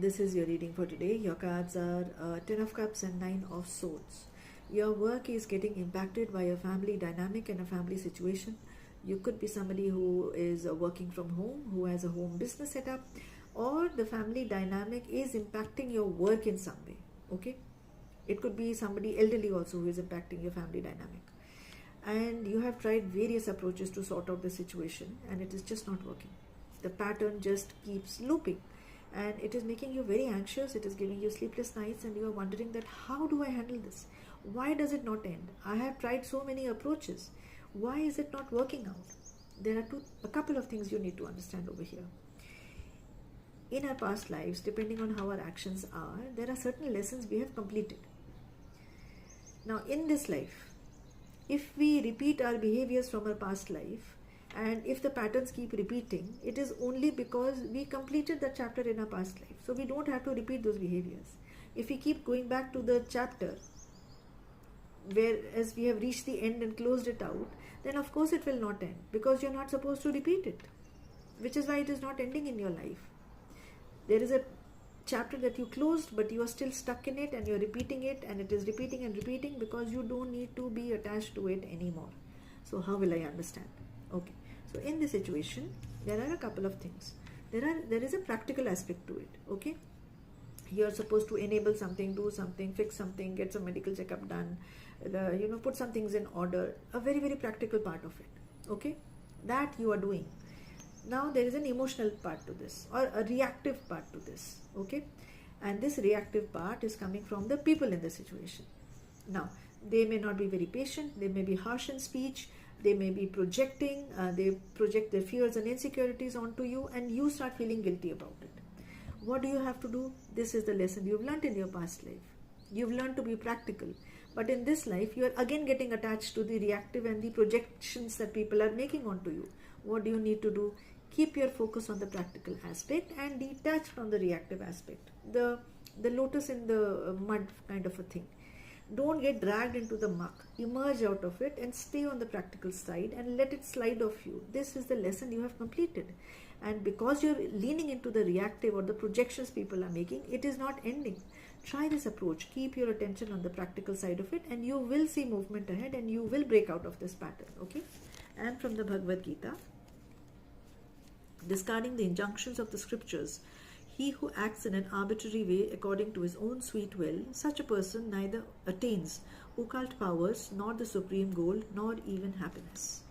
This is your reading for today. Your cards are 10 of Cups and 9 of Swords. Your work is getting impacted by a family dynamic and a family situation. You could be somebody who is working from home, who has a home business setup, or the family dynamic is impacting your work in some way. Okay, it could be somebody elderly also who is impacting your family dynamic, and you have tried various approaches to sort out the situation and it is just not working. The pattern just keeps looping and it is making you very anxious. It is giving you sleepless nights and you are wondering that how do I handle this? Why does it not end? I have tried so many approaches. Why is it not working out? There are a couple of things you need to understand over here. In our past lives, depending on how our actions are, there are certain lessons we have completed. Now in this life, if we repeat our behaviors from our past life, and if the patterns keep repeating, it is only because we completed that chapter in our past life. So we don't have to repeat those behaviors. If we keep going back to the chapter, whereas we have reached the end and closed it out, then of course it will not end, because you're not supposed to repeat it, which is why it is not ending in your life. There is a chapter that you closed, but you are still stuck in it and you're repeating it, and it is repeating and repeating because you don't need to be attached to it anymore. So how will I understand? Okay, so in this situation there are a couple of things. There is a practical aspect to it. Okay, you're supposed to enable something, do something, fix something, get some medical checkup done, put some things in order, a very, very practical part of it. Okay, that you are doing. Now there is an emotional part to this, or a reactive part to this. Okay, and this reactive part is coming from the people in the situation. Now they may not be very patient, they may be harsh in speech, they may be projecting, they project their fears and insecurities onto you, and you start feeling guilty about it. What do you have to do? This is the lesson you've learned in your past life. You've learned to be practical, but in this life you are again getting attached to the reactive and the projections that people are making onto you. What do you need to do? Keep your focus on the practical aspect and detach from the reactive aspect. The lotus in the mud kind of a thing. Don't get dragged into the muck. Emerge out of it and stay on the practical side and let it slide off you. This is the lesson you have completed. And because you're leaning into the reactive or the projections people are making, it is not ending. Try this approach. Keep your attention on the practical side of it and you will see movement ahead and you will break out of this pattern. Okay? And from the Bhagavad Gita, discarding the injunctions of the scriptures, he who acts in an arbitrary way according to his own sweet will, such a person neither attains occult powers, nor the supreme goal, nor even happiness.